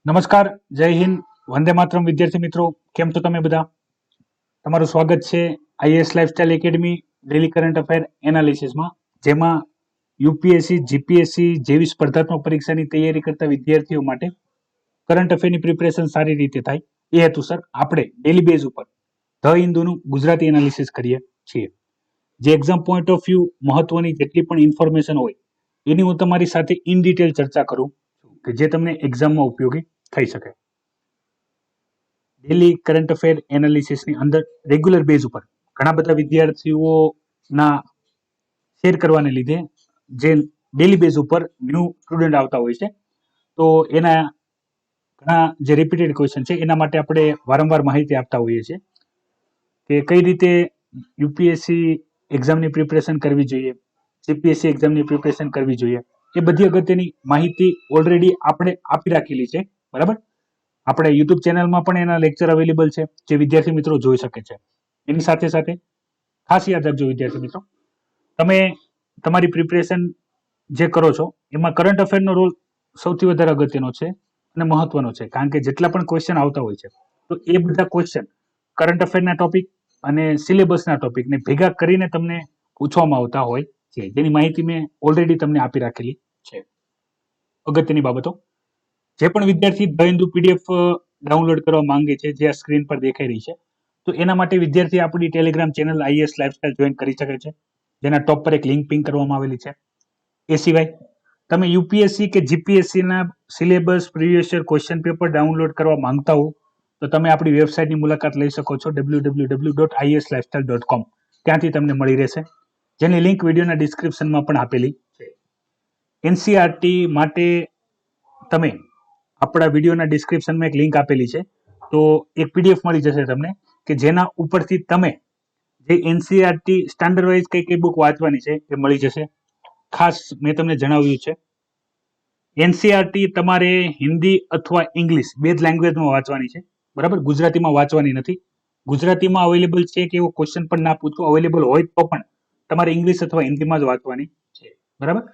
નમસ્કાર, જય હિન્દ, વંદે માતરમ વિદ્યાર્થી મિત્રો. કેમ છો તમે બધા? તમારું સ્વાગત છે IAS Lifestyle Academy daily current affair એનાલિસિસમાં, જેમાં યુપીએસસી, જીપીએસસી જેવી સ્પર્ધાત્મક પરીક્ષાની તૈયારી કરતા વિદ્યાર્થીઓ માટે કરંટ અફેરની પ્રિપેરેશન સારી રીતે થાય એ હેતુસર આપણે ડેલી બેઝ ઉપર ધ હિન્દુનું ગુજરાતી એનાલિસિસ કરીએ છીએ. જે એક્ઝામ પોઈન્ટ ઓફ વ્યૂ મહત્વની જેટલી પણ ઇન્ફોર્મેશન હોય એની હું તમારી સાથે ઇન ડિટેલ ચર્ચા કરું છું કે જે તમને એક્ઝામમાં ઉપયોગી થઈ શકે. ડેલી કરંટ અફેર એનાલિસિસની અંદર રેગ્યુલર બેઝ ઉપર ઘણા બધા વિદ્યાર્થીઓના શેર કરવાને લીધે જે ડેલી બેઝ ઉપર ન્યૂ સ્ટુડન્ટ આવતા હોય છે, તો એના ઘણા જે રિપીટેડ ક્વેશ્ચન છે એના માટે આપણે વારંવાર માહિતી આપતા હોઈએ છીએ કે કઈ રીતે યુપીએસસી એક્ઝામની પ્રિપેરેશન કરવી જોઈએ, જીપીએસસી એક્ઝામની પ્રિપેરેશન કરવી જોઈએ. એ બધી અગત્યની માહિતી ઓલરેડી આપણે આપી રાખેલી છે, બરાબર. આપણે યુટ્યુબ ચેનલમાં પણ એના લેક્ચર અવેલેબલ છે, જે વિદ્યાર્થી મિત્રો જોઈ શકે છે. એની સાથે સાથે ખાસ યાદ રાખજો વિદ્યાર્થી મિત્રો, તમે તમારી પ્રિપેરેશન જે કરો છો એમાં કરંટ અફેરનો રોલ સૌથી વધારે અગત્યનો છે અને મહત્વનો છે, કારણ કે જેટલા પણ ક્વેશ્ચન આવતા હોય છે તો એ બધા ક્વેશ્ચન કરંટ અફેરના ટોપિક અને સિલેબસના ટોપિકને ભેગા કરીને તમને પૂછવામાં આવતા હોય છે, જેની માહિતી મેં ઓલરેડી તમને આપી રાખેલી છે. અગત્યની બાબતો, જે પણ વિદ્યાર્થી ધ હિન્દુ પીડીએફ ડાઉનલોડ કરવા માંગે છે, જે આ સ્ક્રીન પર દેખાઈ રહી છે, તો એના માટે વિદ્યાર્થી આપણી Telegram channel IAS Lifestyle join કરી શકે છે, જેના ટોપ પર એક લિંક પિન કરવામાં આવેલી છે. એ સિવાય તમે યુપીએસસી કે જીપીએસસીના syllabus, previous year question paper download કરવા માંગતા હો તો તમે આપણી વેબસાઇટની મુલાકાત લઈ શકો છો, www.ieslifestyle.com. ત્યાંથી તમને મળી રહેશે, જેની લિંક વિડીયોના ડિસ્ક્રિપ્શનમાં પણ આપેલી છે. એનસીઆરટી માટે તમે આપણા વિડીયોના ડિસ્ક્રિપ્શનમાં એક લિંક આપેલી છે, તો એક પીડીએફ મળી જશે તમને કે જેના ઉપરથી તમે જે એનસીઆરટી સ્ટાન્ડર્ડ વાઇઝ કઈ કઈ બુક વાંચવાની છે એ મળી જશે. ખાસ મેં તમને જણાવ્યું છે, એનસીઆરટી તમારે હિન્દી અથવા ઇંગ્લિશ બે જ લેંગ્વેજમાં વાંચવાની છે, બરાબર. ગુજરાતીમાં વાંચવાની નથી. ગુજરાતીમાં અવેલેબલ છે કે એવો ક્વેશ્ચન પણ ના પૂછો, અવેલેબલ હોય તો પણ તમારે ઇંગ્લિશ અથવા હિન્દીમાં જ વાંચવાની છે, બરાબર.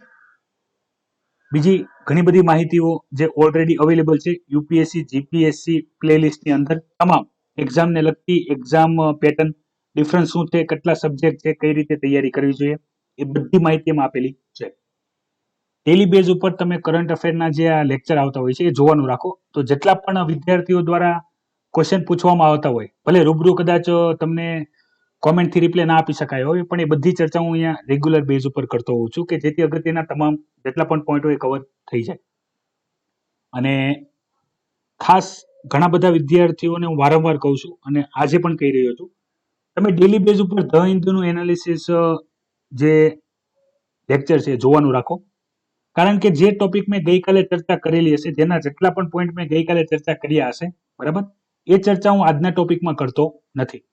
બીજી ઘણી બધી માહિતીઓ જે ઓલરેડી અવેલેબલ છે યુપીએસસી, જીપીએસસી પ્લેલિસ્ટની અંદર, તમામ એક્ઝામને લગતી એક્ઝામ પેટર્ન, ડિફરન્સ શું છે, કેટલા સબ્જેક્ટ છે, કઈ રીતે તૈયારી કરવી જોઈએ, એ બધી માહિતી એમાં આપેલી છે. ડેલી બેઝ ઉપર તમે કરંટ અફેરના જે આ લેક્ચર આવતા હોય છે એ જોવાનું રાખો, તો જેટલા પણ વિદ્યાર્થીઓ દ્વારા ક્વેશ્ચન પૂછવામાં આવતા હોય, ભલે રૂબરૂ કદાચ તમને કોમેન્ટથી રિપ્લાય ના આપી શકાય હોય, પણ એ બધી ચર્ચા હું અહીંયા રેગ્યુલર બેઝ ઉપર કરતો હોઉં છું કે જેથી અગત્યના તમામ જેટલા પણ પોઈન્ટ હોય કવર થઈ જાય. અને ખાસ ઘણા બધા વિદ્યાર્થીઓને હું વારંવાર કહું છું અને આજે પણ કહી રહ્યો છું, તમે ડેલી બેઝ ઉપર ધ હિન્દુનું એનાલિસિસ જે લેક્ચર છે જોવાનું રાખો, કારણ કે જે ટોપિક મેં ગઈકાલે ચર્ચા કરેલી હશે, જેના જેટલા પણ પોઈન્ટ મેં ગઈકાલે ચર્ચા કર્યા હશે, બરાબર, એ ચર્ચા હું આજના ટોપિકમાં કરતો નથી.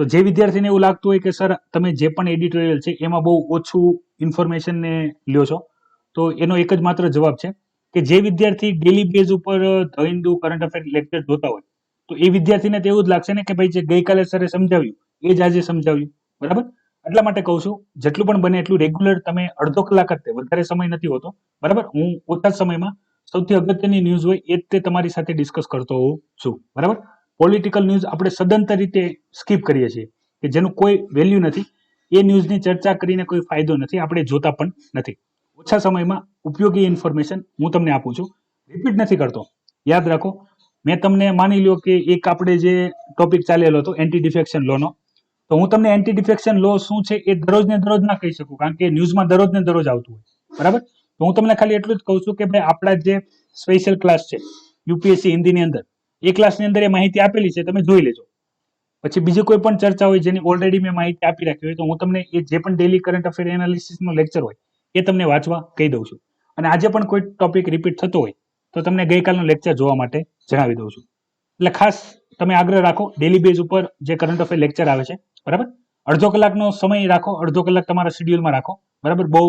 તો જે વિદ્યાર્થીને એવું લાગતું હોય કે સર તમે જે પણ એડિટોરિયલ છે એમાં બહુ ઓછું ઇન્ફોર્મેશનને લ્યો છો, તો એનો એક જ માત્ર જવાબ છે કે જે વિદ્યાર્થી ડેલી બેઝ ઉપર the Hindu current affair lecture જોતા હોય તો એ વિદ્યાર્થીને તો એવું જ લાગશે ને કે ભાઈ જે ગઈકાલે સરે સમજાવ્યું એ જ આજે સમજાવ્યું, બરાબર. એટલા માટે કહું છું, જેટલું પણ બને એટલું રેગ્યુલર તમે અડધો કલાક જ, વધારે સમય નથી હોતો, બરાબર. હું ઓછા સમયમાં સૌથી અગત્યની ન્યૂઝ હોય એ જ તે તમારી સાથે ડિસ્કસ કરતો હોઉં છું, બરાબર. પોલિટિકલ ન્યૂઝ આપણે સદંતર રીતે સ્કીપ કરીએ છીએ કે જેનું કોઈ વેલ્યુ નથી, એ ન્યૂઝની ચર્ચા કરીને કોઈ ફાયદો નથી, આપણે જોતા પણ નથી. ઓછા સમયમાં ઉપયોગી ઇન્ફોર્મેશન હું તમને આપું છું, રિપીટ નથી કરતો. યાદ રાખો, મેં તમને માની લ્યો કે એક આપણે જે ટોપિક ચાલેલો હતો એન્ટી ડિફેક્શન લોનો, તો હું તમને એન્ટી ડિફેક્શન લો શું છે એ દરરોજ ને દરરોજ ના કહી શકું, કારણ કે ન્યૂઝમાં દરરોજ ને દરરોજ આવતું હોય, બરાબર. તો હું તમને ખાલી એટલું જ કહું છું કે ભાઈ આપણા જે સ્પેશિયલ ક્લાસ છે યુપીએસસી હિન્દીની અંદર, એ ક્લાસની અંદર એ માહિતી આપેલી છે, તમે જોઈ લેજો. પછી બીજી કોઈ પણ ચર્ચા હોય જેની ઓલરેડી મેં માહિતી આપી રાખી હોય તો હું તમને એ જે પણ ડેલી કરંટ અફેર એનાલિસિસનો લેક્ચર હોય એ તમને વાંચવા કહી દઉં છું. અને આજે પણ કોઈ ટોપિક રિપીટ થતો હોય તો તમને ગઈકાલનો લેક્ચર જોવા માટે જણાવી દઉં છું. એટલે ખાસ તમે આગ્રહ રાખો, ડેલી બેઝ ઉપર જે કરંટ અફેર લેક્ચર આવે છે, બરાબર, અડધો કલાકનો સમય રાખો, અડધો કલાક તમારા શેડ્યુલમાં રાખો, બરાબર. બહુ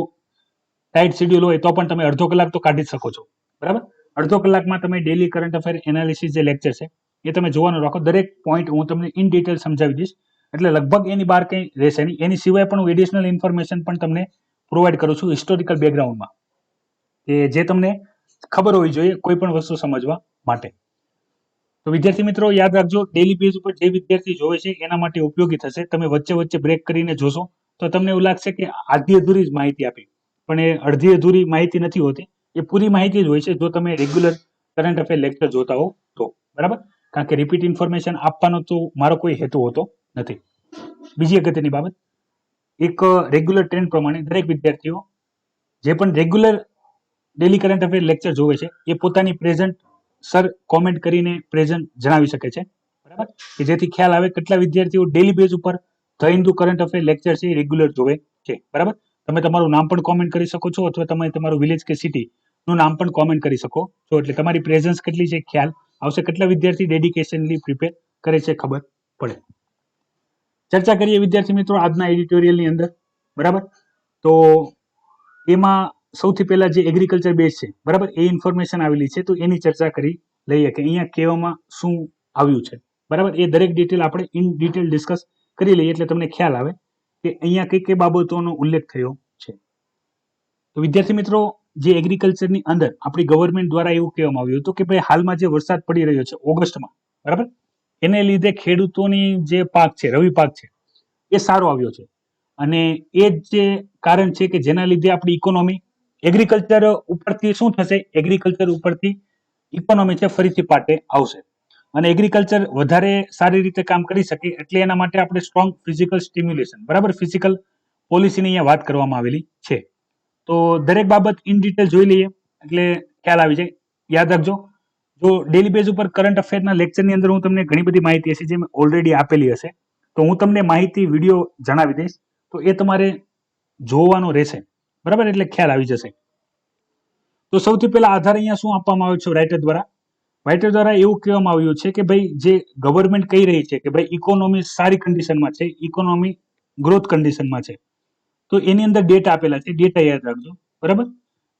ટાઈટ શેડ્યુલ હોય તો પણ તમે અડધો કલાક તો કાઢી જ શકો છો, બરાબર. અડધો કલાકમાં તમે ડેલી કરંટ અફેર એનાલિસિસ જે લેક્ચર છે એ તમે જોવાનું રાખો. દરેક પોઈન્ટ હું તમને ઇન ડિટેલ સમજાવી દઈશ, એટલે લગભગ એની બહાર કંઈ રહેશે નહીં. એની સિવાય પણ હું એડિશનલ ઇન્ફોર્મેશન પણ તમને પ્રોવાઈડ કરું છું હિસ્ટોરિકલ બેકગ્રાઉન્ડમાં, કે જે તમને ખબર હોવી જોઈએ કોઈ પણ વસ્તુ સમજવા માટે. તો વિદ્યાર્થી મિત્રો યાદ રાખજો, ડેલી બેઝ ઉપર જે વિદ્યાર્થી જોવે છે એના માટે ઉપયોગી થશે. તમે વચ્ચે વચ્ચે બ્રેક કરીને જોશો તો તમને એવું લાગશે કે આધી અધૂરી જ માહિતી આપી, પણ એ અડધી અધૂરી માહિતી નથી હોતી, એ પૂરી માહિતી જ હોય છે જો તમે રેગ્યુલર કરંટ અફેર લેક્ચર જોતા હો તો, બરાબર? કારણ કે રિપીટ ઇન્ફોર્મેશન આપવાનો તો મારો કોઈ હેતુ હોતો નથી. બીજી અગત્યની બાબત, એક રેગ્યુલર ટ્રેન્ડ પ્રમાણે દરેક વિદ્યાર્થીઓ જે પણ regular daily current affair lecture જોવે છે એ પોતાની પ્રેઝન્ટ સર કોમેન્ટ કરીને પ્રેઝન્ટ જણાવી શકે છે, બરાબર? કે જેથી ખ્યાલ આવે કેટલા વિદ્યાર્થીઓ ડેલી બેઝ ઉપર the Hindu current affair lecture છે એ રેગ્યુલર જોવે છે, બરાબર? તમે તમારું નામ પણ કોમેન્ટ કરી શકો છો અથવા તમે તમારું વિલેજ કે સિટી નું નામ પણ કોમેન્ટ કરી શકો છો, એટલે તમારી પ્રેઝન્સ કેટલી છે ખ્યાલ આવશે, કેટલા વિદ્યાર્થી ડેડિકેશનલી પ્રિપેર કરે છે ખબર પડે. ચર્ચા કરીએ વિદ્યાર્થી મિત્રો આજના એડિટોરિયલની અંદર, બરાબર? તો એમાં સૌથી પહેલા જે એગ્રીકલ્ચર બેઝ છે, બરાબર, એ ઇન્ફોર્મેશન આવેલી છે તો એની ચર્ચા કરી લઈએ કે અહીંયા કહેવામાં શું આવ્યું છે, બરાબર? એ દરેક ડિટેલ આપણે ઇન ડિટેલ ડિસ્કસ કરી લઈએ એટલે તમને ખ્યાલ આવે કે અહીંયા કઈ કઈ બાબતોનો ઉલ્લેખ થયો છે. તો વિદ્યાર્થી મિત્રો જે એગ્રીકલ્ચરની અંદર આપણી ગવર્મેન્ટ દ્વારા એવું કહેવામાં આવ્યું હતું કે ભાઈ હાલમાં જે વરસાદ પડી રહ્યો છે ઓગસ્ટમાં, બરાબર, એને લીધે ખેડૂતોની જે પાક છે, રવિ પાક છે, એ સારો આવ્યો છે અને એ જ જે કારણ છે કે જેના લીધે આપણી ઇકોનોમી એગ્રીકલ્ચર ઉપરથી શું થશે, એગ્રીકલ્ચર ઉપરથી ઇકોનોમી છે ફરીથી પાટે આવશે અને એગ્રીકલ્ચર વધારે સારી રીતે કામ કરી શકે એટલે એના માટે આપણે સ્ટ્રોંગ ફિઝિકલ સ્ટિમ્યુલેશન, બરાબર, ફિઝિકલ પોલિસીની અહીંયા વાત કરવામાં આવેલી છે. તો દરેક બાબત ઇન ડિટેલ જોઈ લઈએ એટલે ખ્યાલ આવી જાય. યાદ રાખજો, જો ડેલી બેઝ ઉપર કરંટ અફેરના લેક્ચરની અંદર હું તમને ઘણી બધી માહિતી હશે જે મેં ઓલરેડી આપેલી હશે તો હું તમને માહિતી વિડીયો જણાવી દઈશ તો એ તમારે જોવાનો રહેશે, બરાબર, એટલે ખ્યાલ આવી જશે. તો સૌથી પહેલા આધાર અહીંયા શું આપવામાં આવ્યો છે રાઇટર દ્વારા એવું કહેવામાં આવ્યું છે કે ભાઈ જે ગવર્મેન્ટ કહી રહી છે કે ભાઈ ઇકોનોમી સારી કન્ડિશનમાં છે, ઇકોનોમી ગ્રોથ કન્ડિશનમાં છે, તો એની અંદર ડેટા આપેલા છે, ડેટા યાદ રાખજો, બરાબર?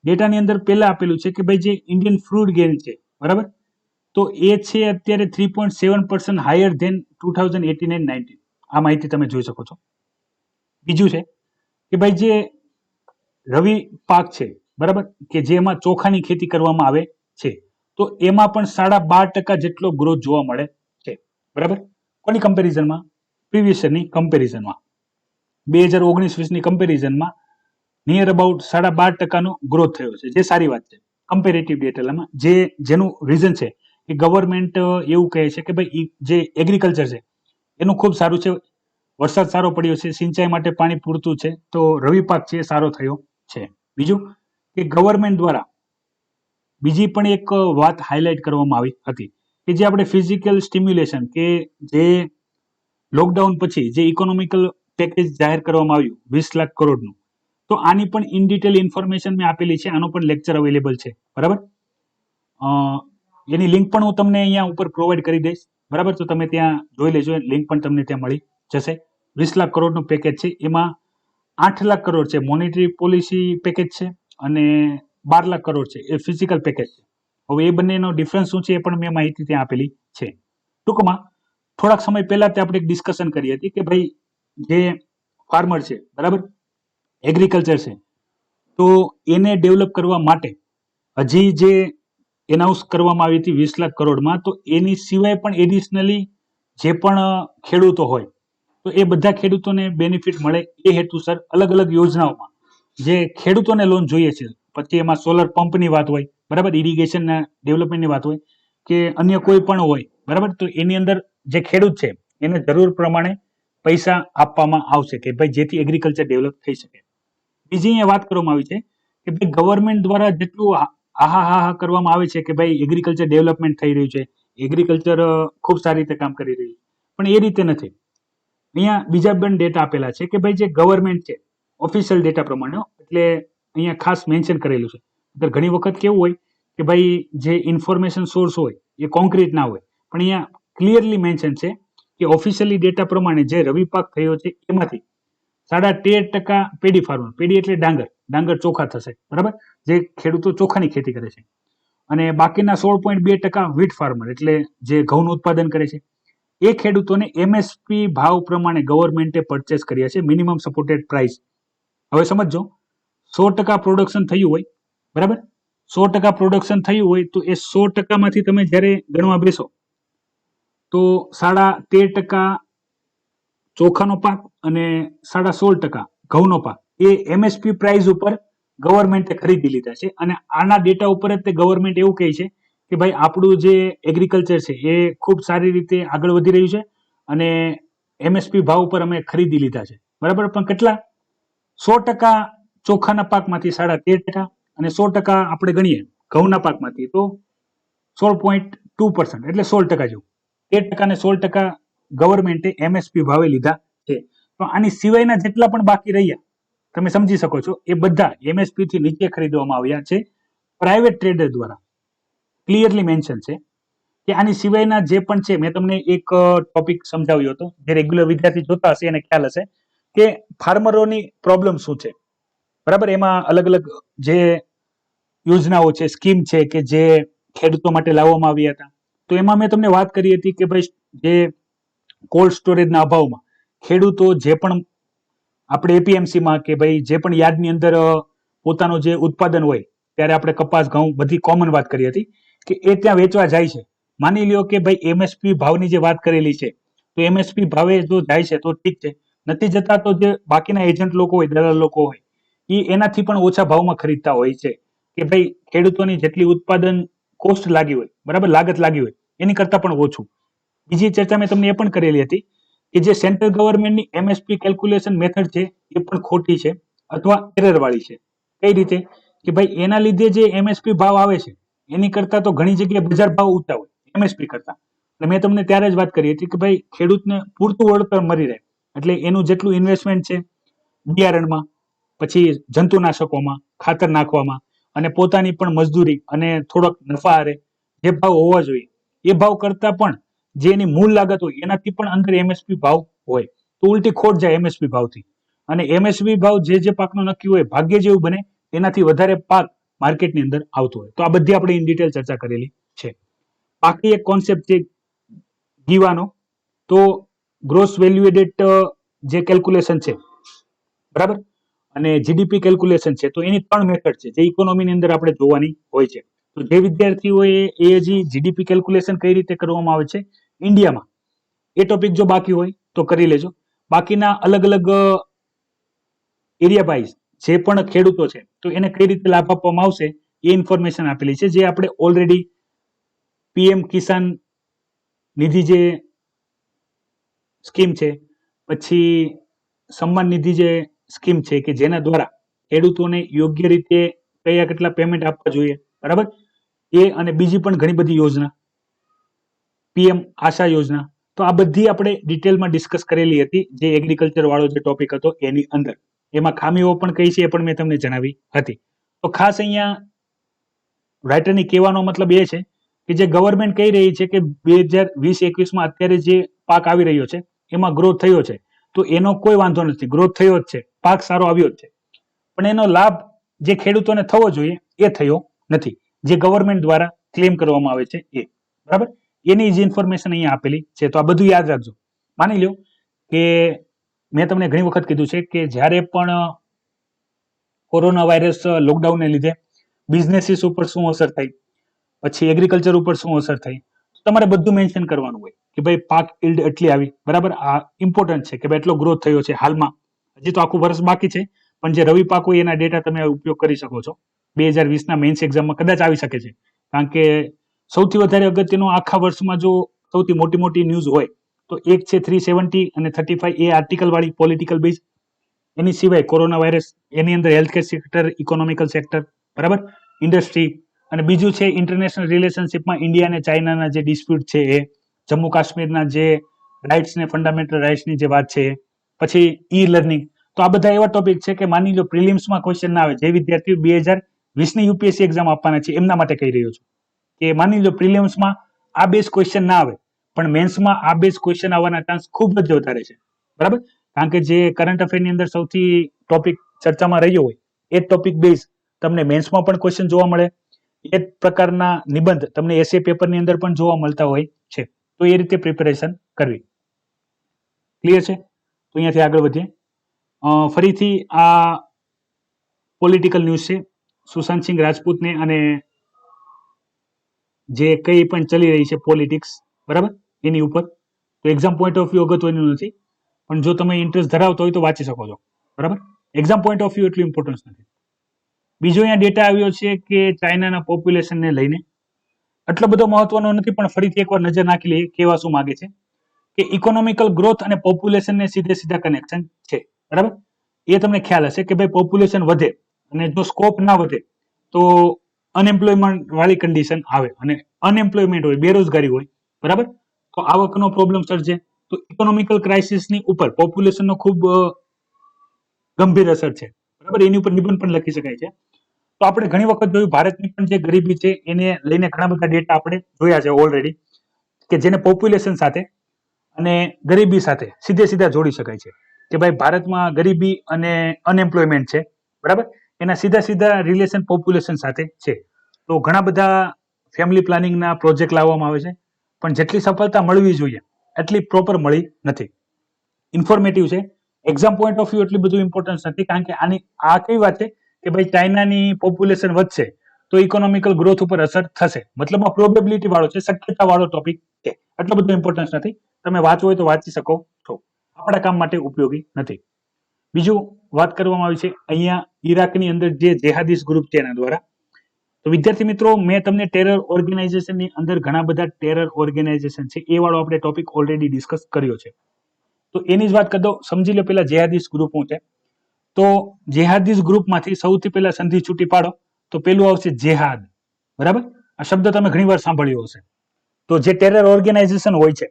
ડેટાની અંદર પહેલા આપેલું છે કે ભાઈ જે ઇન્ડિયન ફ્રૂટ ગેઇન છે, બરાબર, તો એ છે અત્યારે 3.7% હાયર ધેન 2018-19. આ માહિતી તમે જોઈ શકો છો. બીજું છે કે ભાઈ જે રવિ પાક છે, બરાબર, કે જેમાં ચોખાની ખેતી કરવામાં આવે છે તો એમાં પણ 12.5% જેટલો ગ્રોથ જોવા મળે છે, બરાબર? કોની કમ્પેરિઝનમાં? પ્રીવિયસ યરની કમ્પેરિઝનમાં, 2019-20ની કમ્પેરિઝનમાં નિયર અબાઉટ 12.5%નો ગ્રોથ થયો છે, જે સારી વાત છે કમ્પેરેટિવ ડેટામાં. જેનું રીઝન છે કે ગવર્મેન્ટ એવું કહે છે કે ભાઈ જે એગ્રીકલ્ચર છે એનું ખૂબ સારું છે, વરસાદ સારો પડ્યો છે, સિંચાઈ માટે પાણી પૂરતું છે, તો રવિ પાક છે એ સારો થયો છે. બીજું કે ગવર્મેન્ટ દ્વારા બીજી પણ એક વાત હાઇલાઇટ કરવામાં આવી હતી કે જે આપણે ફિઝિકલ સ્ટિમ્યુલેશન કે જે લોકડાઉન પછી જે ઇકોનોમિકલ પેકેજ જાહેર કરવામાં આવ્યું 20 લાખ કરોડનું, તો આની પણ ઇન ડિટેલ ઇન્ફોર્મેશન મેં આપેલી છે, આનો પણ લેક્ચર અવેલેબલ છે, બરાબર? એની લિંક પણ હું તમને અહીંયા ઉપર પ્રોવાઈડ કરી દઈશ, બરાબર? તો તમે ત્યાં જોઈ લેજો, લિંક પણ તમને ત્યાં મળી જશે. 20 લાખ કરોડનું પેકેજ છે, એમાં 8 લાખ કરોડ છે મોનેટરી પોલિસી પેકેજ છે અને 12 લાખ કરોડ છે એ ફિઝિકલ પેકેજ છે. હવે એ બંનેનો ડિફરન્સ શું છે એ પણ મેં માહિતી ત્યાં આપેલી છે. ટૂંકમાં થોડાક સમય પહેલા તે આપણે એક ડિસ્કશન કરી હતી કે ભાઈ જે ફાર્મર છે, બરાબર, એગ્રીકલ્ચર છે, તો એને ડેવલપ કરવા માટે હજી જે એનાઉન્સ કરવામાં આવી હતી 20 લાખ કરોડમાં, તો એની સિવાય પણ એડિશનલી જે પણ ખેડૂતો હોય તો એ બધા ખેડૂતોને બેનિફિટ મળે એ હેતુસર અલગ અલગ યોજનાઓમાં જે ખેડૂતોને લોન જોઈએ છે, પછી એમાં સોલર પંપની વાત હોય, બરાબર, ઇરિગેશનના ડેવલપમેન્ટની વાત હોય કે અન્ય કોઈ પણ હોય, બરાબર, તો એની અંદર જે ખેડૂત છે એને જરૂર પ્રમાણે પૈસા આપવામાં આવશે કે ભાઈ જેથી એગ્રીકલ્ચર ડેવલપ થઈ શકે. બીજી અહીંયા વાત કરવામાં આવી છે કે ભાઈ ગવર્મેન્ટ દ્વારા જેટલું આહા કરવામાં આવે છે કે ભાઈ એગ્રીકલ્ચર ડેવલપમેન્ટ થઈ રહ્યું છે, એગ્રીકલ્ચર ખૂબ સારી રીતે કામ કરી રહ્યું છે, પણ એ રીતે નથી. અહીંયા બીજા પણ ડેટા આપેલા છે કે ભાઈ જે ગવર્મેન્ટ છે ઓફિશિયલ ડેટા પ્રમાણે, એટલે અહીંયા ખાસ મેન્શન કરેલું છે. ઘણી વખત કેવું હોય કે ભાઈ જે ઇન્ફોર્મેશન સોર્સ હોય એ કોન્ક્રીટ ના હોય, પણ અહીંયા ક્લિયરલી મેન્શન છે કે ઓફિશિયલી ડેટા પ્રમાણે જે રવિ પાક થયો છે એમાંથી 13.5% પેડી ફાર્મર, પેડી એટલે ડાંગર ચોખા થશે, બરાબર, જે ખેડૂતો ચોખાની ખેતી કરે છે, અને બાકીના 16.2% વીટ ફાર્મર એટલે જે ઘઉંનું ઉત્પાદન કરે છે એ ખેડૂતોને MSP ભાવ પ્રમાણે ગવર્મેન્ટે પરચેસ કર્યા છે, મિનિમમ સપોર્ટેડ પ્રાઇસ. હવે સમજો 100% પ્રોડક્શન થયું હોય, બરાબર, 100% પ્રોડક્શન થયું હોય તો એ 100%માંથી તમે જ્યારે ગણવા બેસો તો 13.5% ચોખાનો પાક અને 16.5% ઘઉંનો પાક એ MSP પ્રાઇસ ઉપર ગવર્મેન્ટે ખરીદી લીધા છે. અને આના ડેટા ઉપર જ તે ગવર્મેન્ટ એવું કહે છે કે ભાઈ આપણું જે એગ્રીકલ્ચર છે એ ખૂબ સારી રીતે આગળ વધી રહ્યું છે અને MSP ભાવ ઉપર અમે ખરીદી લીધા છે. બરાબર, પણ કેટલા? 100% ચોખાના પાકમાંથી 13.5% અને 100% આપણે ગણીએ ઘઉંના પાકમાંથી તો 16.2% એટલે 16% જેવું. 13% અને 16% ગવર્મેન્ટે MSP ભાવે લીધા છે. તો આની સિવાયના જેટલા પણ બાકી રહ્યા તમે સમજી શકો છો એ બધા MSP થી નીચે ખરીદવામાં આવ્યા છે પ્રાઇવેટ ટ્રેડર દ્વારા. ક્લિયરલી મેન્શન છે કે આની સિવાયના જે પણ છે, મેં તમને એક ટોપિક સમજાવ્યો હતો, જે રેગ્યુલર વિદ્યાર્થી જોતા હશે એને ખ્યાલ હશે કે ફાર્મરોની પ્રોબ્લેમ શું છે. બરાબર, એમાં અલગ અલગ જે યોજનાઓ છે, સ્કીમ છે કે જે ખેડૂતો માટે લાવવામાં આવ્યા હતા. તો એમાં મેં તમને વાત કરી હતી કે ભાઈ જે કોલ્ડ સ્ટોરેજના અભાવમાં ખેડૂતો જે પણ આપણે એપીએમસીમાં કે ભાઈ જે પણ યાર્ડની અંદર પોતાનું જે ઉત્પાદન હોય, ત્યારે આપણે કપાસ, ઘઉં બધી કોમન વાત કરી હતી કે એ ત્યાં વેચવા જાય છે. માની લ્યો કે ભાઈ MSP ભાવની જે વાત કરેલી છે તો MSP ભાવે જો જાય છે તો ઠીક છે, નથી જતા તો જે બાકીના એજન્ટ લોકો હોય, દલાલ લોકો હોય, એ એનાથી પણ ઓછા ભાવમાં ખરીદતા હોય છે કે ભાઈ ખેડૂતોની જેટલી ઉત્પાદન કોસ્ટ લાગી હોય, બરાબર, લાગત લાગી હોય એની કરતા પણ ઓછું. બીજી ચર્ચા મેં તમને એ પણ કરેલી હતી કે જે સેન્ટ્રલ ગવર્મેન્ટની MSP કેલ્ક્યુલેશન મેથડ છે એ પણ ખોટી છે અથવા એરર વાળી છે. કઈ રીતે? કે ભાઈ એના લીધે જે MSP ભાવ આવે છે એની કરતા તો ઘણી જગ્યાએ બજાર ભાવ ઊંચા હોય MSP કરતા. એટલે મેં તમને ત્યારે જ વાત કરી હતી કે ભાઈ ખેડૂતને પૂરતું વળતર મળી રહે એટલે એનું જેટલું ઇન્વેસ્ટમેન્ટ છે બિયારણમાં, પછી જંતુનાશકોમાં, ખાતર નાખવામાં અને પોતાની પણ મજદૂરી અને થોડોક નફા હારે જે ભાવ હોવા જોઈએ એ ભાવ કરતા પણ જે એની મૂળ લાગત હોય એનાથી પણ અંદર MSP ભાવ હોય તો ઉલટી ખોટ જાય MSP ભાવથી. અને MSP ભાવ જે પાકનો નક્કી હોય, ભાગ્ય જેવું બને એનાથી વધારે પાક માર્કેટની અંદર આવતો હોય. તો આ બધી આપણે ઇન ડિટેલ ચર્ચા કરેલી છે. બાકી એક કોન્સેપ્ટ છે ગીવાનો, તો ગ્રોસ વેલ્યુ એડેડ જે કેલ્ક્યુલેશન છે, બરાબર, અને જીડીપી કેલ્ક્યુલેશન છે, તો એની 3 મેથડ છે જે ઇકોનોમીની અંદર આપણે જોવાની હોય છે. તો જે વિદ્યાર્થીઓએ એ હજી જીડીપી કેલ્ક્યુલેશન કઈ રીતે કરવામાં આવે છે ઇન્ડિયામાં, એ ટોપિક જો બાકી હોય તો કરી લેજો. બાકીના અલગ અલગ એરિયા વાઇઝ જે પણ ખેડૂતો છે તો એને કઈ રીતે લાભ આપવામાં આવશે એ ઇન્ફોર્મેશન આપેલી છે, જે આપણે ઓલરેડી PM કિસાન નિધિ જે સ્કીમ છે, પછી સન્માન નિધિ જે સ્કીમ છે કે જેના દ્વારા ખેડૂતોને યોગ્ય રીતે કયા કેટલા પેમેન્ટ આપવા જોઈએ, બરાબર, એ અને બીજી પણ ઘણી બધી યોજના, PM આશા યોજના, તો આ બધી આપણે ડિટેલમાં ડિસ્કસ કરેલી હતી જે એગ્રીકલ્ચર વાળો જે ટોપિક હતો એની અંદર. એમાં ખામીઓ પણ કઈ છે એ પણ મેં તમને જણાવી હતી. તો ખાસ અહીંયા રાઇટરની કહેવાનો મતલબ એ છે કે જે ગવર્મેન્ટ કહી રહી છે કે 2020-21માં અત્યારે જે પાક આવી રહ્યો છે એમાં ગ્રોથ થયો છે, તો એનો કોઈ વાંધો નથી, ગ્રોથ થયો જ છે, પાક સારો આવ્યો જ છે, પણ એનો લાભ જે ખેડૂતોને થવો જોઈએ એ થયો નથી, જે ગવર્મેન્ટ દ્વારા ક્લેમ કરવામાં આવે છે એ, બરાબર, એની જ ઇન્ફોર્મેશન અહીંયા આપેલી છે. તો આ બધું યાદ રાખજો. માની લો કે મેં તમને ઘણી વખત કીધું છે કે જ્યારે પણ કોરોના વાયરસ લોકડાઉનને લીધે બિઝનેસીસ ઉપર શું અસર થઈ, પછી એગ્રીકલ્ચર ઉપર શું અસર થઈ, તમારે બધું મેન્શન કરવાનું હોય કે ભાઈ પાક ઈલ્ડ એટલી આવી, બરાબર, આ ઇમ્પોર્ટન્ટ છે કે ભાઈ એટલો ગ્રોથ થયો છે હાલમાં, હજી તો આખું વર્ષ બાકી છે, પણ જે રવિ પાક હોય એના ડેટા તમે ઉપયોગ કરી શકો છો. 2020ના મેઇન્સ એક્ઝામમાં કદાચ આવી શકે છે, કારણ કે સૌથી વધારે અગત્યનો આખા વર્ષમાં જો સૌથી મોટી મોટી ન્યૂઝ હોય તો એક છે 370 અને 35 એ આર્ટિકલ વાળી પોલિટિકલ બેઝ, એની સિવાય કોરોના વાયરસ, એની અંદર હેલ્થકેર સેક્ટર, ઇકોનોમિકલ સેક્ટર, બરાબર, ઇન્ડસ્ટ્રી, અને બીજું છે ઇન્ટરનેશનલ રિલેશનશિપમાં ઇન્ડિયા અને ચાઇનાના જે ડિસ્પ્યુટ છે એ, જમ્મુ કાશ્મીરના જે રાઇટ્સ ને ફંડામેન્ટલ રાઇટ્સની જે વાત છે, પછી ઈ લર્નિંગ. તો આ બધા એવા ટોપિક છે કે માની લો પ્રિલિમ્સમાં ક્વેશ્ચન ના આવે, જે વિદ્યાર્થીઓ 2020ની યુપીએસસી એક્ઝામ આપવાના છે એમના માટે કહી રહ્યો છું કે માની લો પ્રિલિમ્સમાં આ બેઝ ક્વેશ્ચન ના આવે પણ મેન્સમાં આ બેઝ ક્વેશ્ચન આવવાના ચાન્સ ખૂબ જ વધારે છે, બરાબર, કારણ કે જે કરંટ અફેરની અંદર સૌથી ટોપિક ચર્ચામાં રહ્યો હોય એ ટોપિક બેઝ તમને મેન્સમાં પણ ક્વેશ્ચન જોવા મળે, એ પ્રકારના નિબંધ તમને એસએ પેપરની અંદર પણ જોવા મળતા હોય છે. તો એ રીતે પ્રિપેરેશન કરવી. ક્લિયર છે? તો અહીંયાથી આગળ વધીએ. ફરીથી આ પોલિટિકલ ન્યૂઝ છે, સુશાંત સિંહ રાજપૂતને અને જે કંઈ પણ ચલી રહી છે પોલિટિક્સ, બરાબર, એની ઉપર. તો એક્ઝામ પોઈન્ટ ઓફ વ્યૂ અગત્યનું નથી, પણ જો તમે ઇન્ટરેસ્ટ ધરાવતો હોય તો વાંચી શકો છો, બરાબર. એક્ઝામ પોઈન્ટ ઓફ વ્યૂ એટલું ઇમ્પોર્ટન્સ નથી. બીજો અહીંયા ડેટા આવ્યો છે કે ચાઇનાના પોપ્યુલેશનને લઈને આટલો બધો મહત્વનો નથી, પણ ફરીથી એકવાર નજર નાખી લઈએ કેવા શું માગે છે કે ઇકોનોમિકલ ગ્રોથ અને પોપ્યુલેશનને સીધે સીધા કનેક્શન છે, બરાબર. એ તમને ખ્યાલ હશે કે ભાઈ પોપ્યુલેશન વધે અને જો સ્કોપ ના વધે તો અનએમ્પ્લોયમેન્ટ વાળી કન્ડિશન આવે, અને અનએમ્પ્લોયમેન્ટ હોય, બેરોજગારી હોય, બરાબર, તો આવકનો પ્રોબ્લેમ સર્જે. તો ઇકોનોમિકલ ક્રાઇસિસની ઉપર પોપ્યુલેશનનો ખૂબ ગંભીર અસર છે, બરાબર. એની ઉપર નિબંધ પણ લખી શકાય છે. તો આપણે ઘણી વખત જોયું ભારતની પણ જે ગરીબી છે એને લઈને ઘણા બધા ડેટા આપણે જોયા છે ઓલરેડી, કે જેને પોપ્યુલેશન સાથે અને ગરીબી સાથે સીધે સીધા જોડી શકાય છે, કે ભાઈ ભારતમાં ગરીબી અને અનએમ્પ્લોયમેન્ટ છે, બરાબર, એના સીધા સીધા રિલેશન પોપ્યુલેશન સાથે છે. તો ઘણા બધા ફેમિલી પ્લાનિંગના પ્રોજેક્ટ લાવવામાં આવે છે, પણ જેટલી સફળતા મળવી જોઈએ એટલી પ્રોપર મળી નથી. ઇન્ફોર્મેટિવ છે, એક્ઝામ પોઈન્ટ ઓફ વ્યૂ એટલું બધું ઇમ્પોર્ટન્સ નથી, કારણ કે આની આ કેવી વાત છે કે ભાઈ ચાઇનાની પોપ્યુલેશન વધશે તો ઇકોનોમિકલ ગ્રોથ ઉપર અસર થશે, મતલબ આ પ્રોબેબિલિટી વાળો છે, શક્યતા વાળો ટોપિક છે, એટલો બધો ઇમ્પોર્ટન્સ નથી. તમે વાંચવું હોય તો વાંચી શકો છો, આપણા કામ માટે ઉપયોગી નથી. બીજું વાત કરવામાં આવી છે અહીંયા ઈરાકની અંદર જે જેહાદીસ ગ્રુપ છે એના દ્વારા. તો વિદ્યાર્થી મિત્રો, મેં તમને ટેરર ઓર્ગેનાઇઝેશનની અંદર ઘણા બધા ટેરર ઓર્ગેનાઇઝેશન છે એ વાળો આપણે ટોપિક ઓલરેડી ડિસ્કસ કર્યો છે. તો એની જ વાત કરી દો. સમજી લો પેલા જેહાદીસ ગ્રુપ શું છે. તો જેહાદીસ ગ્રુપમાંથી સૌથી પહેલા સંધિ છૂટી પાડો તો પેલું આવશે જેહાદ, બરાબર. આ શબ્દ તમે ઘણી વાર સાંભળ્યો હશે. તો જે ટેરર ઓર્ગેનાઇઝેશન હોય છે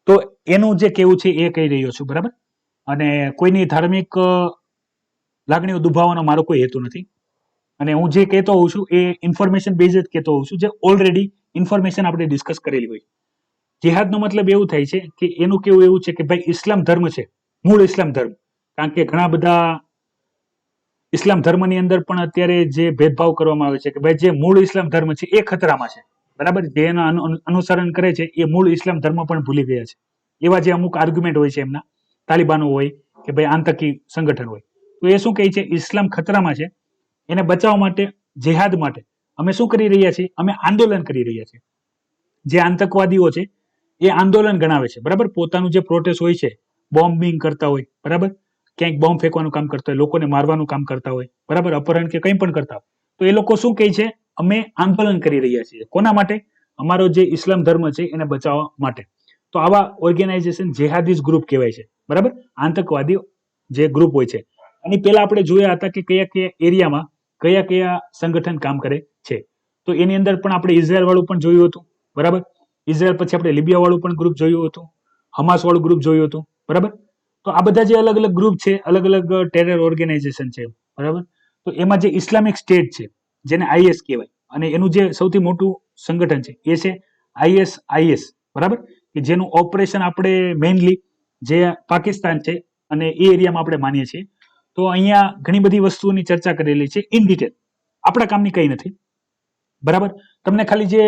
તો એનું જે કેવું છે એ કહી રહ્યો છું, બરાબર. અને કોઈની ધાર્મિક લાગણીઓ દુભાવવાનો મારો કોઈ હેતુ નથી, અને હું જે કહેતો હોઉં છું એ ઇન્ફોર્મેશન બેઝ જ કહેતો હોઉં છું, જે ઓલરેડી ઇન્ફોર્મેશન આપણે ડિસ્કસ કરેલી હોય. જેહાદનો મતલબ એવું થાય છે કે એનું કેવું એવું છે કે ભાઈ ઇસ્લામ ધર્મ છે, મૂળ ઇસ્લામ ધર્મ, કારણ કે ઘણા બધા ઇસ્લામ ધર્મની અંદર પણ અત્યારે જે ભેદભાવ કરવામાં આવે છે કે ભાઈ જે મૂળ ઇસ્લામ ધર્મ છે એ ખતરામાં છે, બરાબર. જે એના અનુસરણ કરે છે એ મૂળ ઇસ્લામ ધર્મ પણ ભૂલી ગયા છે. એવા જે અમુક આર્ગ્યુમેન્ટ હોય છે એમના, તાલિબાનો હોય કે ભાઈ આતંકી સંગઠન હોય, તો એ શું કહે છે, ઇસ્લામ ખતરામાં છે, એને બચાવવા માટે, જેહાદ માટે અમે શું કરી રહ્યા છીએ, અમે આંદોલન કરી રહ્યા છીએ. જે આતંકવાદીઓ છે એ આંદોલન ગણાવે છે, બરાબર. પોતાનું જે પ્રોટેસ્ટ હોય છે, બોમ્બિંગ કરતા હોય, બરાબર, ક્યાંક બોમ્બ ફેંકવાનું કામ કરતા હોય, લોકોને મારવાનું કામ કરતા હોય, બરાબર, અપહરણ કે કંઈ પણ કરતા હોય, તો એ લોકો શું કહે છે, અમે આંદોલન કરી રહ્યા છીએ. કોના માટે? અમારો જે ઇસ્લામ ધર્મ છે એને બચાવવા માટે. તો આવા ઓર્ગેનાઇઝેશન જેહાદીસ ગ્રુપ કહેવાય છે, બરાબર, આતંકવાદી જે ગ્રુપ હોય છે. અને પહેલા આપણે જોયા હતા કે કયા કયા એરિયામાં કયા કયા સંગઠન કામ કરે છે. તો એની અંદર પણ આપણે ઇઝરાયલ વાળું પણ જોયું હતું, બરાબર. ઇઝરાયલ પછી આપણે લિબિયા વાળું પણ ગ્રુપ જોયું હતું, હમાસ વાળું ગ્રુપ જોયું હતું, બરાબર. તો આ બધા જે અલગ અલગ ગ્રુપ છે, અલગ અલગ ટેરર ઓર્ગેનાઇઝેશન છે, બરાબર. તો એમાં જે ઇસ્લામિક સ્ટેટ છે જેને આઈએસ કહેવાય, અને એનું જે સૌથી મોટું સંગઠન છે એ છે આઈએસ, બરાબર, કે જેનું ઓપરેશન આપણે મેઇનલી જે પાકિસ્તાન છે અને એ એરિયામાં આપણે માનીએ છીએ. તો અહીંયા ઘણી બધી વસ્તુઓની ચર્ચા કરેલી છે ઇન ડિટેલ, આપણા કામની કંઈ નથી, બરાબર. તમને ખાલી જે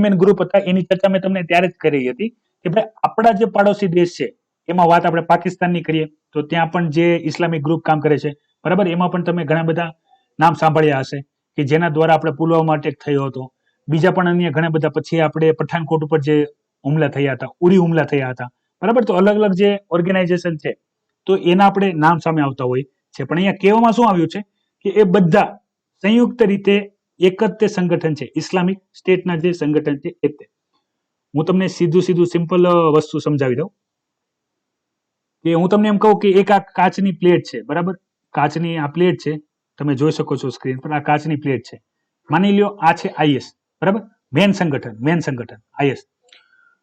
મેન ગ્રુપ હતા એની ચર્ચા મેં તમને ત્યારે જ કરી હતી કે ભાઈ આપણા જે પાડોશી દેશ છે એમાં વાત આપણે પાકિસ્તાનની કરીએ તો ત્યાં પણ જે ઇસ્લામિક ગ્રુપ કામ કરે છે, બરાબર. એમાં પણ તમે ઘણા બધા નામ સાંભળ્યા હશે કે જેના દ્વારા આપણે પુલવામા અટેક થયો હતો. બીજા પણ અન્ય ઘણા બધા, પછી આપણે પઠાનકોટ ઉપર જે હુમલા થયા હતા, ઉરી હુમલા થયા હતા, બરાબર. તો અલગ અલગ જે ઓર્ગેનાઇઝેશન છે તો એના આપણે નામ સામે આવતા હોય છે. પણ અહીંયા કહેવામાં શું આવ્યું છે કે એ બધા સંયુક્ત રીતે એક જ તે સંગઠન છે, ઇસ્લામિક સ્ટેટના જે સંગઠન છે એ તે. હું તમને સીધું સિમ્પલ વસ્તુ સમજાવી દઉં કે હું તમને એમ કહું કે એક આ કાચની પ્લેટ છે, બરાબર. કાચની આ પ્લેટ છે, તમે જોઈ શકો છો સ્ક્રીન પર. આ કાચની પ્લેટ છે, માની લ્યો આ છે આઈએસ, બરાબર, મેન સંગઠન આઈએસ.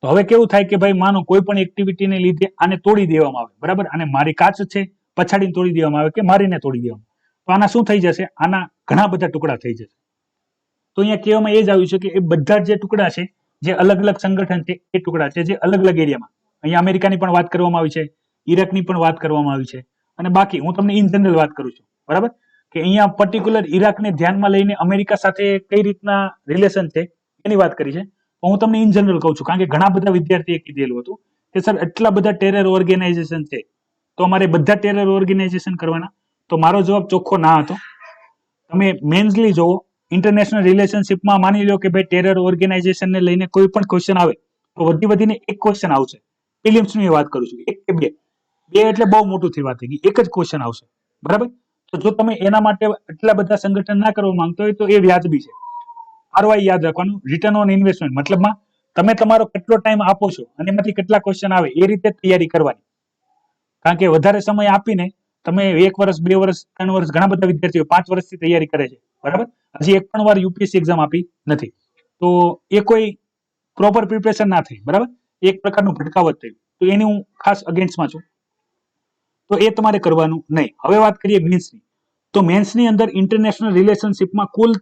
તો હવે કેવું થાય કે ભાઈ માનો કોઈ પણ એક્ટિવિટીને લીધે આને તોડી દેવામાં આવે, બરાબર. અને મારી કાચ છે, પછાડીને તોડી દેવામાં આવે કે મારીને તોડી દેવામાં આવે, તો આના શું થઈ જશે, આના ઘણા બધા ટુકડા થઈ જશે. તો અહીંયા કહેવામાં એ જ આવ્યું છે કે એ બધા જે ટુકડા છે, જે અલગ અલગ સંગઠન છે એ ટુકડા છે, જે અલગ અલગ એરિયામાં, અહીંયા અમેરિકાની પણ વાત કરવામાં આવી છે, ઈરાકની પણ વાત કરવામાં આવી છે, અને બાકી હું તમને ઇન જનરલ વાત કરું છું, બરાબર, કે અહીંયા પર્ટિક્યુલર ઈરાકને ધ્યાનમાં લઈને અમેરિકા સાથે કઈ રીતના રિલેશન છે એની વાત કરી છે. હું તમને ઇન જનરલ કહું છું, કારણ કે ઘણા બધા વિદ્યાર્થીએ કીધેલું હતું કે સર એટલા બધા ટેરર ઓર્ગેનાઇઝેશન છે તો અમારે બધા ટેરર ઓર્ગેનાઇઝેશન કરવાના. તો મારો જવાબ ચોખ્ખો ના હતો. તમે મેન્સલી જોવો, ઇન્ટરનેશનલ રિલેશનશિપમાં માની લો કે ભાઈ ટેરર ઓર્ગેનાઇઝેશનને લઈને કોઈ પણ ક્વેશ્ચન આવે તો વધીને એક ક્વેશ્ચન આવશે. પ્રિલિમ્સની વાત કરું છું, એક કે બે એટલે બહુ મોટું થઈ વાત થઈ ગઈ, એક જ ક્વેશ્ચન આવશે, બરાબર. તો જો તમે એના માટે એટલા બધા સંગઠન ના કરવા માંગતો હોય તો એ વ્યાજબી છે. ROI યાદ રાખવાનું, રિટર્ન ઓન ઇન્વેસ્ટમેન્ટ, મતલબમાં તમે તમારો કેટલો ટાઈમ આપો છો અને એમાંથી કેટલા ક્વેશ્ચન આવે એ રીતે તૈયારી કરવાની. કારણ કે વધારે સમય આપીને તમે 1 વર્ષ 2 વર્ષ 3 વર્ષ, ઘણા બધા વિદ્યાર્થીઓ 5 વર્ષથી તૈયારી કરે છે, બરાબર, હજી એક પણ વાર યુપીએસસી એક્ઝામ આપી નથી, તો એ કોઈ પ્રોપર પ્રિપરેશન ના થઈ, બરાબર, એક પ્રકારનું ભટકાવટ થયું, તો એની હું ખાસ અગેન્સ્ટમાં છું. તો એ તમારે કરવાનું નહીં. હવે વાત કરીએ મેન્સની. તો મેન્સની અંદર ઇન્ટરનેશનલ રિલેશનશિપમાં કુલ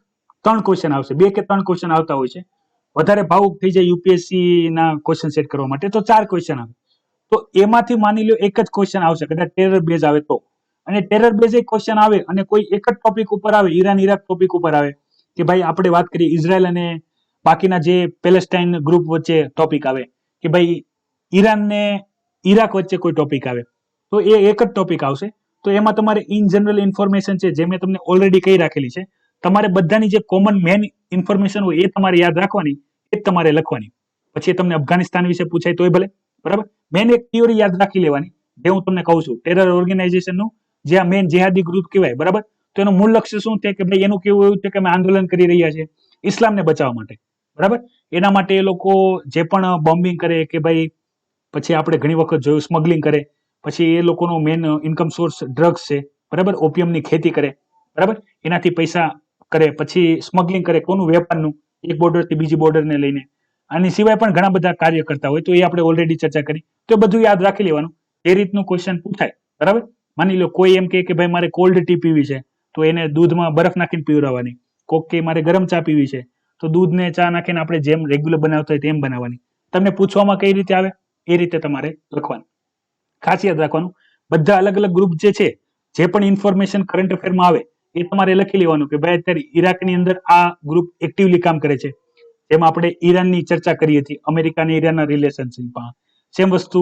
3 ક્વેશ્ચન આવશે, 2 કે 3 ક્વેશ્ચન આવતા હોય છે. વધારે ભાવુક થઈ જાય યુપીએસસી ના ક્વેશ્ચન સેટ કરવા માટે તો 4 ક્વેશ્ચન આવે. તો એમાંથી માની લો એક જ ક્વેશ્ચન આવશે, કદાચ ટેરર બેઝ આવે તો. અને ટેરર બેઝ એક ક્વેશ્ચન આવે અને કોઈ એક જ ટોપિક ઉપર આવે, ઈરાન ઇરાક ટોપિક ઉપર આવે, કે ભાઈ આપણે વાત કરીએ ઇઝરાયલ અને બાકીના જે પેલેસ્ટાઇન ગ્રુપ વચ્ચે ટોપિક આવે, કે ભાઈ ઈરાન ને ઈરાક વચ્ચે કોઈ ટોપિક આવે, તો એ એક જ ટોપિક આવશે. તો એમાં તમારે ઇન જનરલ ઇન્ફોર્મેશન છે, જે મેં તમને ઓલરેડી કહી રાખેલી છે, તમારે બધાની જે કોમન મેન ઇન્ફોર્મેશન હોય એ તમારે યાદ રાખવાની, એ જ તમારે લખવાની. પછી તમને અફઘાનિસ્તાન વિશે પૂછાય તોય ભલે, બરાબર. મેન એક થિયોરી યાદ રાખી લેવાની, જે હું તમને કહું છું, ટેરર ઓર્ગેનાઇઝેશનનું જે આ મેન જેહાદી ગ્રુપ કહેવાય, બરાબર. તો એનું મૂળ લક્ષ્ય શું છે કે ભાઈ એનું કેવું એવું છે કે અમે આંદોલન કરી રહ્યા છીએ ઇસ્લામને બચાવવા માટે, બરાબર. એના માટે એ લોકો જે પણ બોમ્બિંગ કરે કે ભાઈ, પછી આપણે ઘણી વખત જોયું સ્મગલિંગ કરે, પછી એ લોકોનો મેન ઇન્કમ સોર્સ ડ્રગ્સ છે, બરાબર, ઓપિયમની ખેતી કરે, બરાબર, એનાથી પૈસા કરે, પછી સ્મગલિંગ કરે, કોનું વેપારનું, એક બોર્ડરથી બીજી બોર્ડરને લઈને. આની સિવાય પણ ઘણા બધા કાર્ય કરતા હોય, તો એ આપણે ઓલરેડી ચર્ચા કરી. તો બધું યાદ રાખી લેવાનું, એ રીતનું ક્વેશ્ચન પૂછાય, બરાબર. માની લો કોઈ એમ કે ભાઈ મારે કોલ્ડ ટી પીવી છે, તો એને દૂધમાં બરફ નાખીને પીવડાવવાની. કોક કે મારે ગરમ ચા પીવી છે, તો દૂધને ચા નાખીને આપણે જેમ રેગ્યુલર બનાવતા હોય તેમ બનાવવાની. તમને પૂછવામાં કઈ રીતે આવે એ રીતે તમારે લખવાનું. ખાસ યાદ રાખવાનું, બધા અલગ અલગ ગ્રુપ જે છે, જે પણ ઇન્ફોર્મેશન કરંટ અફેરમાં આવે એ તમારે લખી લેવાનું કે ભાઈ અત્યારે ઈરાકની અંદર આ ગ્રુપ એક્ટિવલી કામ કરે છે. જેમાં આપણે ઈરાનની ચર્ચા કરી હતી, અમેરિકા અને ઈરાનના રિલેશનશિપમાં. સેમ વસ્તુ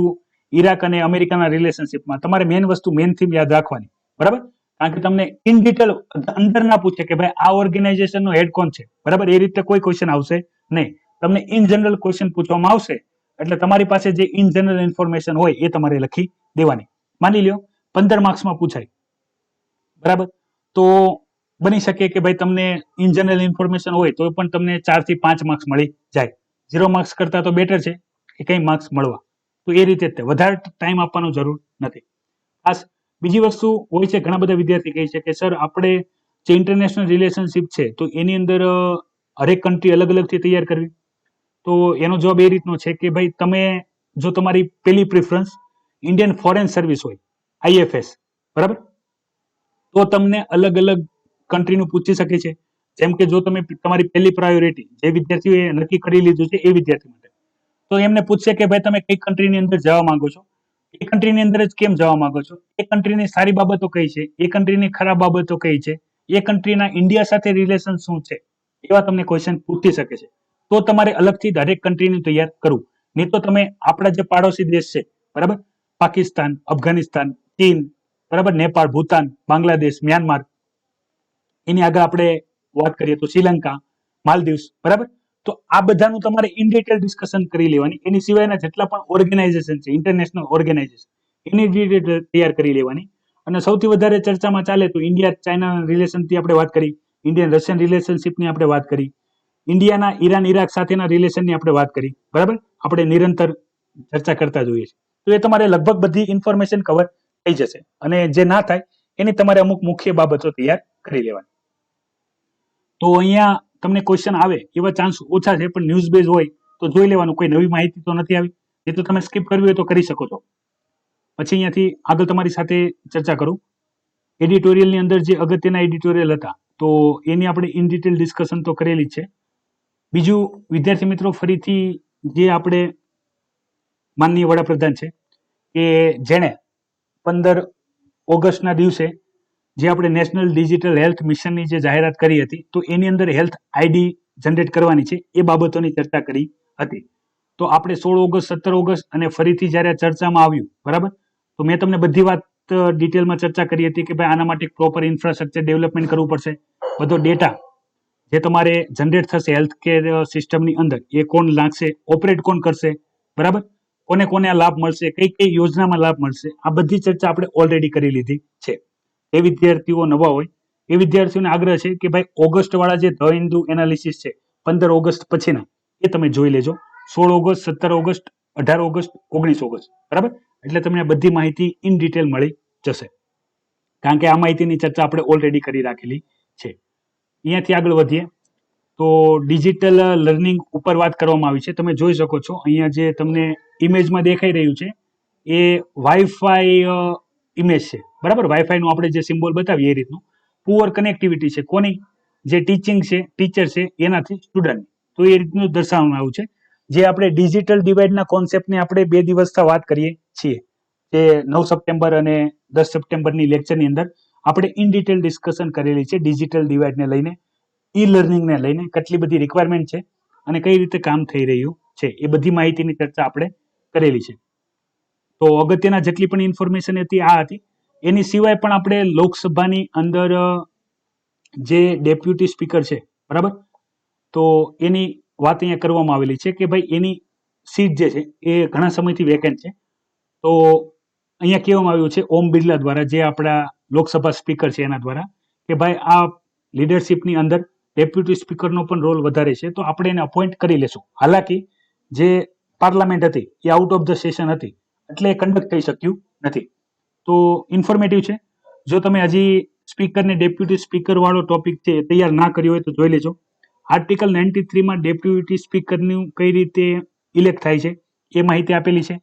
ઈરાક અને અમેરિકાના રિલેશનશિપમાં. તમારે મેન વસ્તુ, મેન થીમ યાદ રાખવાની, બરાબર. કારણ કે તમને ઇન ડિટેલ અંદર ના પૂછે કે ભાઈ આ ઓર્ગેનાઇઝેશનનો હેડ કોણ છે, બરાબર, એ રીતે કોઈ ક્વેશ્ચન આવશે નહીં. તમને ઇન જનરલ ક્વેશ્ચન પૂછવામાં આવશે, એટલે તમારી પાસે જે ઇન જનરલ ઇન્ફોર્મેશન હોય એ તમારે લખી દેવાની. માની લ્યો 15 માર્ક્સમાં પૂછાય, બરાબર, તો બની શકે કે ભાઈ તમને ઇન જનરલ ઇન્ફોર્મેશન હોય તો પણ તમને 4 થી 5 માર્ક્સ મળી જાય. 0 માર્ક્સ કરતા તો બેટર છે કે કઈ માર્ક્સ મળવા. તો એ રીતે વધારે ટાઈમ આપવાનો જરૂર નથી. ખાસ બીજી વસ્તુ હોય છે, ઘણા બધા વિદ્યાર્થી કહે છે કે સર આપણે જે ઇન્ટરનેશનલ રિલેશનશિપ છે તો એની અંદર હરેક કન્ટ્રી અલગ અલગથી તૈયાર કરવી. તો એનો જવાબ એ રીતનો છે કે ભાઈ તમે જો તમારી પેલી પ્રિફરન્સ ઇન્ડિયન ફોરેન સર્વિસ હોય, IFS, બરાબર, તો તમને અલગ અલગ કન્ટ્રીનું પૂછી શકે છે. જેમ કે જો તમે તમારી પહેલી પ્રાયોરિટી જે વિદ્યાર્થીઓએ નક્કી કરી લીધું છે એ વિદ્યાર્થી માટે, તો એમને પૂછશે કે ભાઈ તમે કઈ કન્ટ્રીની અંદર જવા માંગો છો, એ કન્ટ્રીની અંદર જ કેમ જવા માંગો છો, એ કન્ટ્રીની સારી બાબતો કઈ છે, એ કન્ટ્રીની ખરાબ બાબતો કઈ છે, એ કન્ટ્રીના ઇન્ડિયા સાથે રિલેશન શું છે, એવા તમને ક્વેશ્ચન પૂછી શકે છે. તો તમારે અલગથી દરેક કન્ટ્રીનું તૈયાર કરવું. નહીં તો તમે આપણા જે પાડોશી દેશ છે, બરાબર, પાકિસ્તાન, અફઘાનિસ્તાન, ચીન, બરાબર, નેપાળ, ભૂતાન, બાંગ્લાદેશ, મ્યાનમાર, એની આગળ આપણે વાત કરીએ તો શ્રીલંકા, માલદીવ્સ, બરાબર. તો આ બધાનું તમારે ઇન ડિટેલ ડિસ્કશન કરી લેવાની. એની સિવાયના જેટલા પણ ઓર્ગેનાઇઝેશન છે, ઇન્ટરનેશનલ ઓર્ગેનાઇઝેશન, એની ડિટેલ તૈયાર કરી લેવાની. અને સૌથી વધારે ચર્ચામાં ચાલે તો ઇન્ડિયા ચાઇના રિલેશનથી આપણે વાત કરી, ઇન્ડિયન રશિયન રિલેશનશિપની આપણે વાત કરી, ઇન્ડિયાના ઈરાન ઇરાક સાથેના રિલેશનની આપણે વાત કરી, બરાબર. આપણે નિરંતર ચર્ચા કરતા જોઈએ છીએ. તો એ તમારે લગભગ બધી ઇન્ફોર્મેશન કવર થઈ જશે. અને જે ના થાય એની તમારે અમુક મુખ્ય બાબતો તૈયાર કરી લેવાની. તો અહીંયા તમને ક્વેશ્ચન આવે એવા ચાન્સ ઓછા છે, પણ ન્યૂઝ બેઝ હોય તો જોઈ લેવાનું, કોઈ નવી માહિતી તો નથી આવી. એ તો તમે સ્કીપ કરવી હોય તો કરી શકો છો. પછી અહીંયાથી આગળ તમારી સાથે ચર્ચા કરું. એડિટોરિયલની અંદર જે અગત્યના એડિટોરિયલ હતા તો એની આપણે ઇન ડિટેલ ડિસ્કશન તો કરેલી જ છે. બીજું વિદ્યાર્થી મિત્રો, ફરીથી જે આપણે માનનીય વડાપ્રધાન છે કે જેણે 15 ઓગસ્ટના દિવસે જે આપણે નેશનલ ડિજિટલ હેલ્થ મિશનની જે જાહેરાત કરી હતી, તો એની અંદર હેલ્થ ID જનરેટ કરવાની છે, એ બાબતોની ચર્ચા કરી હતી. તો આપણે 16 ઓગસ્ટ, 17 ઓગસ્ટ અને ફરીથી જ્યારે ચર્ચામાં આવ્યું, બરાબર, તો મેં તમને બધી વાત ડિટેલમાં ચર્ચા કરી હતી કે ભાઈ આના માટે પ્રોપર ઇન્ફ્રાસ્ટ્રક્ચર ડેવલપમેન્ટ કરવું પડશે, બધો ડેટા જે તમારે જનરેટ થશે હેલ્થ કેર સિસ્ટમની અંદર એ કોણ નાખશે, ઓપરેટ કોણ કરશે, બરાબર, કોને કોને આ લાભ મળશે, કઈ કઈ યોજનામાં લાભ મળશે, આ બધી ચર્ચા આપણે ઓલરેડી કરી લીધી છે. એ વિદ્યાર્થીઓ નવા હોય એ વિદ્યાર્થીઓને આગ્રહ છે કે ભાઈ ઓગસ્ટ વાળા જે ધ હિન્દુ એનાલિસિસ છે 15 ઓગસ્ટ પછીના એ તમે જોઈ લેજો. 16 ઓગસ્ટ, 17 ઓગસ્ટ, 18 ઓગસ્ટ, 19 ઓગસ્ટ, બરાબર, એટલે તમને બધી માહિતી ઇન ડિટેલ મળી જશે, કારણ કે આ માહિતીની ચર્ચા આપણે ઓલરેડી કરી રાખેલી છે. અહીંયાથી આગળ વધીએ તો ડિજિટલ લર્નિંગ ઉપર વાત કરવામાં આવી છે. તમે જોઈ શકો છો અહીંયા જે તમને ઇમેજમાં દેખાઈ રહ્યું છે એ વાઈફાઈ ઇમેજ છે, બરાબર. વાઈફાઈનું આપણે જે સિમ્બોલ બતાવીએ એ રીતનું પુઅર કનેક્ટિવિટી છે કોની, જે ટીચિંગ છે, ટીચર છે એનાથી સ્ટુડન્ટ, તો એ રીતનું દર્શાવવામાં આવ્યું છે. જે આપણે ડિજિટલ ડિવાઇડના કોન્સેપ્ટની આપણે 2 દિવસથી વાત કરીએ છીએ, જે 9 સપ્ટેમ્બર અને 10 સપ્ટેમ્બરની લેક્ચરની અંદર આપણે ઇન ડિટેલ ડિસ્કશન કરેલી છે ડિજિટલ ડિવાઇડને લઈને, ઈ લર્નિંગને લઈને કેટલી બધી રિક્વાયરમેન્ટ છે અને કઈ રીતે કામ થઈ રહ્યું છે એ બધી માહિતીની ચર્ચા આપણે કરેલી છે. તો અગત્યના જેટલી પણ ઇન્ફોર્મેશન હતી આ હતી. એની સિવાય પણ આપણે લોકસભાની અંદર જે ડેપ્યુટી સ્પીકર છે, બરાબર, તો એની વાત અહીંયા કરવામાં આવેલી છે કે ભાઈ એની સીટ જે છે એ ઘણા સમયથી વેકેન્ટ છે. તો અહીંયા કહેવામાં આવ્યું છે ઓમ બિરલા દ્વારા, જે આપણા લોકસભા સ્પીકર છે એના દ્વારા, કે ભાઈ આ લીડરશિપની અંદર ડેપ્યુટી સ્પીકરનો પણ રોલ વધારે છે તો આપણે એને અપોઇન્ટ કરી લેશું. હાલાકી જે પાર્લામેન્ટ હતી એ આઉટ ઓફ ધ સેશન હતી એટલે એ કન્ડક્ટ થઈ શક્યું નથી. તો ઇન્ફોર્મેટિવ છે. જો તમે હજી સ્પીકર ને ડેપ્યુટી સ્પીકર વાળો ટોપિક છે એ તૈયાર ના કર્યો હોય તો જોઈ લેજો. આર્ટિકલ 93 ડેપ્યુટી સ્પીકરનું કઈ રીતે ઇલેક્ટ થાય છે એ માહિતી આપેલી છે.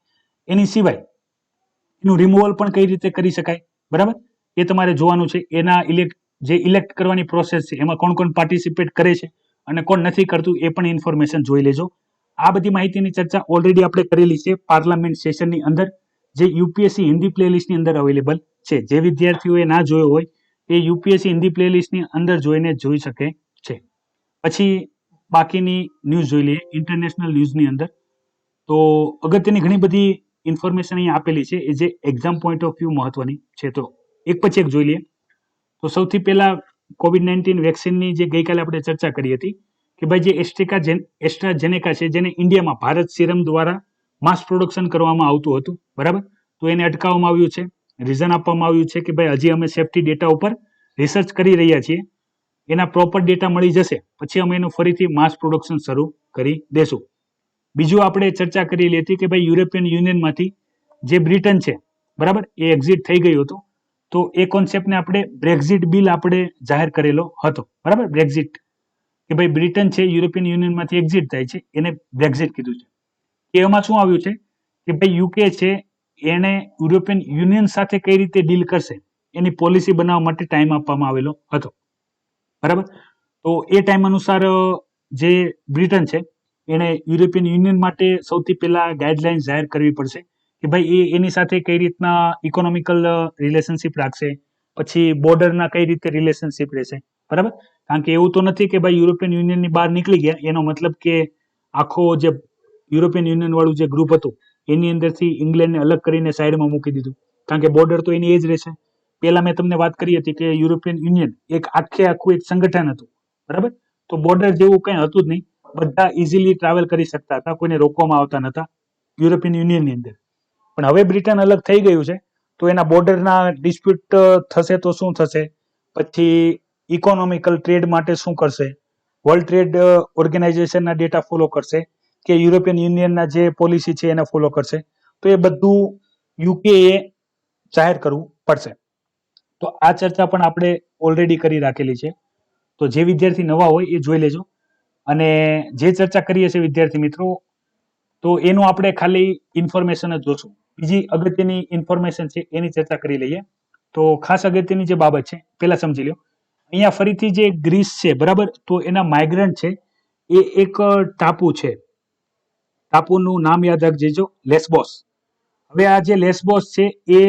એની સિવાય એનું રિમૂવલ પણ કઈ રીતે કરી શકાય, બરાબર, એ તમારે જોવાનું છે. એના ઇલેક્ટ કરવાની પ્રોસેસ છે એમાં કોણ કોણ પાર્ટિસિપેટ કરે છે અને કોણ નથી કરતું એ પણ ઇન્ફોર્મેશન જોઈ લેજો. આ બધી માહિતીની ચર્ચા ઓલરેડી આપણે કરેલી છે પાર્લામેન્ટ સેશનની અંદર, જે યુપીએસસી હિન્દી પ્લેલિસ્ટની અંદર અવેલેબલ છે. જે વિદ્યાર્થીઓએ ના જોયો હોય એ યુપીએસસી હિન્દી પ્લેલિસ્ટની અંદર જોઈને જોઈ શકે છે. પછી બાકીની ન્યૂઝ જોઈ લઈએ ઇન્ટરનેશનલ ન્યૂઝની અંદર. તો અગત્યની ઘણી બધી ઇન્ફોર્મેશન અહીં આપેલી છે એ જે એક્ઝામ પોઈન્ટ ઓફ વ્યૂ મહત્વની છે. તો એક પછી એક જોઈ લઈએ. તો સૌથી પહેલા COVID-19 વેક્સિનની જે ગઈકાલે આપણે ચર્ચા કરી હતી કે ભાઈ જે એસ્ટ્રાઝેનેકા છે જેને ઇન્ડિયામાં ભારત સિરમ દ્વારા માસ પ્રોડક્શન કરવામાં આવતું હતું, બરાબર, તો એને અટકાવવામાં આવ્યું છે. રીઝન આપવામાં આવ્યું છે કે ભાઈ હજી અમે સેફ્ટી ડેટા ઉપર રિસર્ચ કરી રહ્યા છીએ, એના પ્રોપર ડેટા મળી જશે પછી અમે એનું ફરીથી માસ પ્રોડક્શન શરૂ કરી દેશું. બીજું આપણે ચર્ચા કરેલી હતી કે ભાઈ યુરોપિયન યુનિયનમાંથી જે બ્રિટન છે, બરાબર, એ એક્ઝિટ થઈ ગયું હતું. તો એ કોન્સેપ્ટને આપણે બ્રેક્ઝિટ બિલ આપણે જાહેર કરેલો હતો, બરાબર. બ્રેક્ઝિટ કે ભાઈ બ્રિટન છે યુરોપિયન યુનિયનમાંથી એક્ઝિટ થાય છે એને બ્રેક્ઝિટ કીધું છે. એમાં શું આવ્યું છે કે ભાઈ યુકે છે એને યુરોપિયન યુનિયન સાથે કઈ રીતે ડીલ કરશે એની પોલિસી બનાવવા માટે ટાઈમ આપવામાં આવેલો હતો, બરાબર. તો એ ટાઈમ અનુસાર જે બ્રિટન છે એને યુરોપિયન યુનિયન માટે સૌથી પહેલા ગાઈડલાઇન્સ જાહેર કરવી પડશે કે ભાઈ એની સાથે કઈ રીતના ઇકોનોમિકલ રિલેશનશિપ રાખશે, પછી બોર્ડરના કઈ રીતે રિલેશનશિપ રહેશે, બરાબર. કારણ કે એવું તો નથી કે ભાઈ યુરોપિયન યુનિયનની બહાર નીકળી ગયા એનો મતલબ કે આખો જે યુરોપિયન યુનિયન વાળું જે ગ્રુપ હતું એની અંદરથી ઇંગ્લેન્ડને અલગ કરીને સાઈડમાં મૂકી દીધું, કારણ કે બોર્ડર તો એની એ જ રહેશે. પહેલા મેં તમને વાત કરી હતી કે યુરોપિયન યુનિયન એક આખું એક સંગઠન હતું, બરાબર. તો બોર્ડર જેવું કંઈ હતું જ નહીં, બધા ઇઝીલી ટ્રાવેલ કરી શકતા હતા, કોઈને રોકવામાં આવતા નહોતા યુરોપિયન યુનિયનની અંદર. પણ હવે બ્રિટન અલગ થઈ ગયું છે તો એના બોર્ડરના ડિસ્પ્યુટ થશે તો શું થશે, પછી ઇકોનોમિકલ ટ્રેડ માટે શું કરશે, વર્લ્ડ ટ્રેડ ઓર્ગેનાઇઝેશનના ડેટા ફોલો કરશે કે યુરોપિયન યુનિયનના જે પોલિસી છે એને ફોલો કરશે, તો એ બધું યુકેએ જાહેર કરવું પડશે. તો આ ચર્ચા પણ આપણે ઓલરેડી કરી રાખેલી છે. તો જે વિદ્યાર્થી નવા હોય એ જોઈ લેજો. અને જે ચર્ચા કરીએ છીએ વિદ્યાર્થી મિત્રો, તો એનું આપણે ખાલી ઇન્ફોર્મેશન જ જોશું. બીજી અગત્યની ઇન્ફોર્મેશન છે એની ચર્ચા કરી લઈએ. તો ખાસ અગત્યની જે બાબત છે પહેલા સમજી લો. અહીંયા ફરીથી જે ગ્રીસ છે, બરાબર, તો એના માઇગ્રન્ટ છે એ એક ટાપુ છે. ટાપુનું નામ યાદ રાખજો, લેસ્બોસ. હવે આ જે લેસ્બોસ છે એ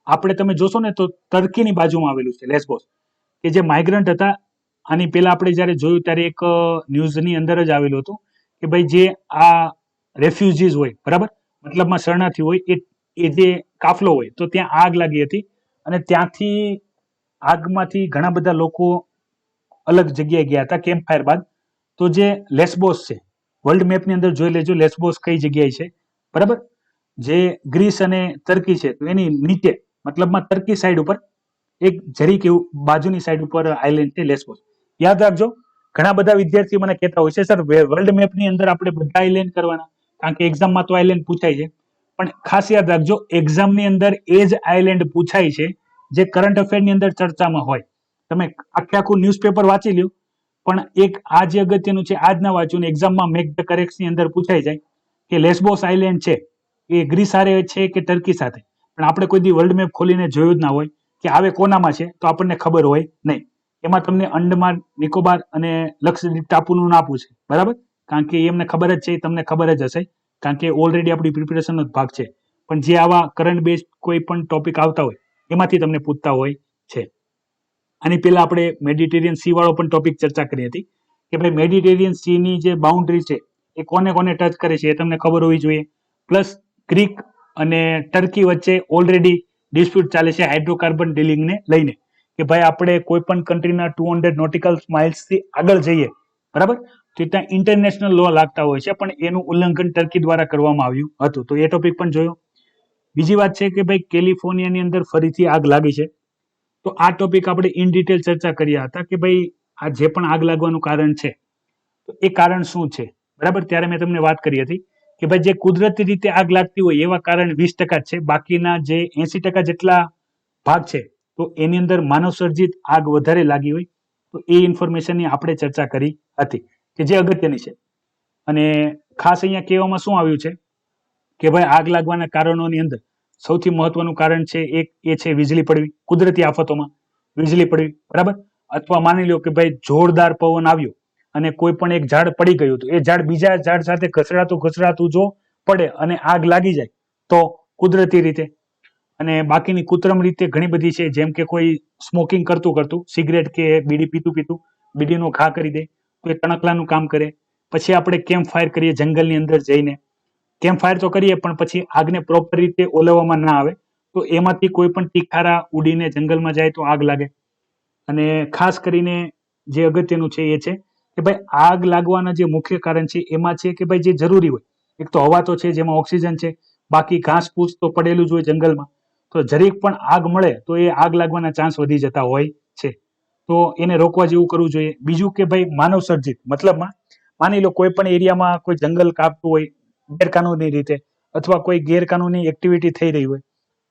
આપણે તમે જોશો ને તો ટર્કીની બાજુમાં આવેલું છે લેસ્બોસ, કે જે માઇગ્રન્ટ હતા. આની પહેલા આપણે જ્યારે જોયું ત્યારે એક ન્યૂઝની અંદર જ આવેલું હતું કે ભાઈ જે આ રેફ્યુજીસ હોય, બરાબર, મતલબમાં શરણાર્થી હોય એ જે કાફલો હોય તો ત્યાં આગ લાગી હતી અને ત્યાંથી આગમાંથી ઘણા બધા લોકો અલગ જગ્યાએ ગયા હતા કેમ્પ ફાયર બાદ. તો જે લેસ્બોસ છે, વર્લ્ડ મેપની અંદર જોઈ લેજો લેસ્બોસ કઈ જગ્યાએ છે, બરાબર. જે ગ્રીસ અને તર્કી છે તો એની નીચે મતલબમાં તર્કી સાઈડ ઉપર એક જરીક એવું બાજુની સાઈડ ઉપર આઇલેન્ડ છે લેસ્બોસ. યાદ રાખજો, ઘણા બધા વિદ્યાર્થીઓ મને કહેતા હોય છે સર વર્લ્ડ મેપની અંદર આપણે બધા આઇલેન્ડ કરવાના, કારણ કે એક્ઝામમાં તો આઇલેન્ડ પૂછાય છે. પણ ખાસ યાદ રાખજો, એક્ઝામની અંદર એ જ આઇલેન્ડ પૂછાય છે જે કરંટ અફેરની અંદર ચર્ચામાં હોય. તમે આખું ન્યૂઝપેપર વાંચી લ્યો, પણ એક આ જે અગત્યનું છે આજ ના વાંચ્યું ને એક્ઝામમાં મેક ધ કરેક્ટની અંદર પૂછાઈ જાય કે લેસ્બોસ આઇલેન્ડ છે એ ગ્રીસ સાથે છે કે ટર્કી સાથે, પણ આપણે કોઈ દી વર્લ્ડ મેપ ખોલીને જોયું જ ના હોય કે આવે કોનામાં છે, તો આપણને ખબર હોય નહીં. એમાં તમને અંડમાન નિકોબાર અને લક્ષદ્વીપ ટાપુનું ના પૂછે, બરાબર, કારણ કે એમને ખબર જ છે, તમને ખબર જ હશે, કારણ કે ઓલરેડી આપણી પ્રિપેરેશનનો જ ભાગ છે. પણ જે આવા કરંટ બેઝ કોઈ પણ ટોપિક આવતા હોય એમાંથી તમને પૂછતા હોય છે. આની પહેલા આપણે મેડિટેરિયન સી વાળો પણ ટોપિક ચર્ચા કરી હતી કે ભાઈ મેડિટેરિયન સી ની જે બાઉન્ડ્રી છે એ કોને કોને ટચ કરે છે એ તમને ખબર હોવી જોઈએ. પ્લસ ગ્રીક અને ટર્કી વચ્ચે ઓલરેડી ડિસ્પ્યુટ ચાલે છે હાઇડ્રોકાર્બન ડીલિંગને લઈને કે ભાઈ આપણે કોઈ પણ કન્ટ્રીના 200 નોટિકલ માઇલ્સથી આગળ જઈએ, બરાબર, તો ત્યાં ઇન્ટરનેશનલ લો લાગતા હોય છે, પણ એનું ઉલ્લંઘન ટર્કી દ્વારા કરવામાં આવ્યું હતું. તો એ ટોપિક પણ જોયો. બીજી વાત છે કે ભાઈ કેલિફોર્નિયાની અંદર ફરીથી આગ લાગી છે. તો આ ટોપિક આપણે ઇન ડિટેલ ચર્ચા કર્યા હતા કે ભાઈ આ જે પણ આગ લાગવાનું કારણ છે તો એ કારણ શું છે, બરાબર. ત્યારે મેં તમને વાત કરી હતી કે ભાઈ જે કુદરતી રીતે આગ લાગતી હોય એવા કારણ 20% જ છે, બાકીના જે 80% જેટલા ભાગ છે તો એની અંદર માનવ સર્જિત આગ વધારે લાગી હોય. તો એ ઇન્ફોર્મેશનની આપણે ચર્ચા કરી હતી કે જે અગત્યની છે. અને ખાસ અહીંયા કહેવામાં શું આવ્યું છે કે ભાઈ આગ લાગવાના કારણોની અંદર સૌથી મહત્વનું કારણ છે એક એ છે વીજળી પડવી, કુદરતી આફતોમાં વીજળી પડવી, બરાબર. અથવા માની લો કે ભાઈ જોરદાર પવન આવ્યો અને કોઈ પણ એક ઝાડ પડી ગયું તો એ ઝાડ બીજા ઝાડ સાથે ઘસડાતું જો પડે અને આગ લાગી જાય તો કુદરતી રીતે. અને બાકીની કૃત્રિમ રીતે ઘણી બધી છે, જેમ કે કોઈ સ્મોકિંગ કરતું સિગરેટ કે બીડી પીતું બીડીનો ઘા કરી દે તો એ તણખલાનું કામ કરે. પછી આપણે કેમ્પ ફાયર કરીએ જંગલની અંદર જઈને, કેમ્પ ફાયર તો કરીએ પણ પછી આગને પ્રોપર રીતે ઓલવવામાં ના આવે તો એમાંથી કોઈ પણ તીખારા ઉડીને જંગલમાં જાય તો આગ લાગે. અને ખાસ કરીને જે અગત્યનું છે એ છે કે ભાઈ આગ લાગવાના જે મુખ્ય કારણ છે એમાં છે કે ભાઈ જે જરૂરી હોય, એક તો હવા તો છે જેમાં ઓક્સિજન છે, બાકી ઘાસ ફૂસ તો પડેલું જ હોય જંગલમાં, તો જરીક પણ આગ મળે તો એ આગ લાગવાના ચાન્સ વધી જતા હોય છે. તો એને રોકવા જેવું કરવું જોઈએ. બીજું કે ભાઈ માનવ સર્જિત મતલબમાં માની લો કોઈ પણ એરિયામાં કોઈ જંગલ કાપતું હોય ગેરકાનૂની રીતે અથવા કોઈ ગેરકાનૂની એક્ટિવિટી થઈ રહી હોય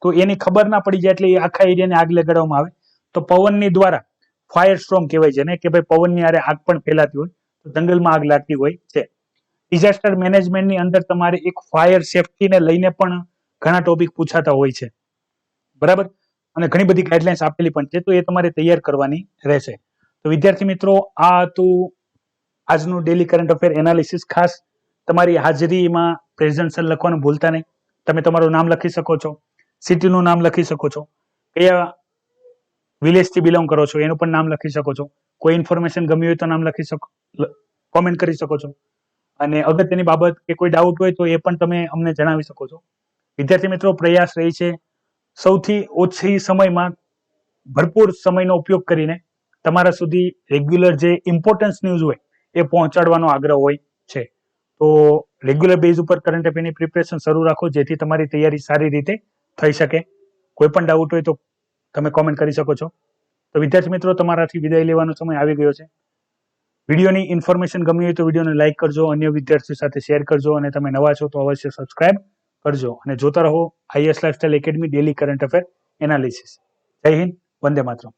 તો એની ખબર ના પડી જાય એટલે એ આખા એરિયાને આગ લગાડવામાં આવે તો પવનની દ્વારા ફાયર સ્ટ્રોમ કહેવાય છે ને કે ભાઈ પવનની આરે આગ પણ ફેલાતી હોય તો જંગલમાં આગ લાગતી હોય છે. ડિઝાસ્ટર મેનેજમેન્ટની અંદર તમારે એક ફાયર સેફટીને લઈને પણ ઘણા ટોપિક પૂછાતા હોય છે, બરાબર. અને ઘણી બધી ગાઈડલાઇન્સ આપેલી પણ છે તો એ તમારે તૈયાર કરવાની રહેશે. તો વિદ્યાર્થી મિત્રો આ હતું આજનું ડેલી કરંટ અફેર એનાલિસિસ. ખાસ તમારી હાજરીમાં પ્રેઝન્ટેશન લખવાનું ભૂલતા નહીં. તમે તમારું નામ લખી શકો છો, સિટીનું નામ લખી શકો છો, કયા વિલેજથી બિલોંગ કરો છો એનું પણ નામ લખી શકો છો. કોઈ ઇન્ફોર્મેશન ગમી હોય તો નામ લખી શકો, કોમેન્ટ કરી શકો છો. અને અગત્યની બાબત કે કોઈ ડાઉટ હોય તો એ પણ તમે અમને જણાવી શકો છો. વિદ્યાર્થી મિત્રો પ્રયાસ રહી છે સૌથી ઓછી સમયમાં ભરપૂર સમયનો ઉપયોગ કરીને તમારા સુધી રેગ્યુલર જે ઇમ્પોર્ટન્સ ન્યૂઝ હોય એ પહોંચાડવાનો આગ્રહ હોય છે. તો રેગ્યુલર બેઝ ઉપર કરંટ અફેરની પ્રિપરેશન શરૂ રાખો જેથી તમારી તૈયારી સારી રીતે થઈ શકે. કોઈ પણ ડાઉટ હોય તો તમે કોમેન્ટ કરી શકો છો. તો વિદ્યાર્થી મિત્રો તમારાથી વિદાય લેવાનો સમય આવી ગયો છે. વિડીયોની ઇન્ફોર્મેશન ગમી હોય તો વિડીયોને લાઇક કરજો, અન્ય વિદ્યાર્થીઓ સાથે શેર કરજો અને તમે નવા છો તો અવશ્ય સબસ્ક્રાઇબ કરજો અને જોતા રહો IAS lifestyle Academy daily current affair analysis. જય હિન્દ, વંદે માતરમ.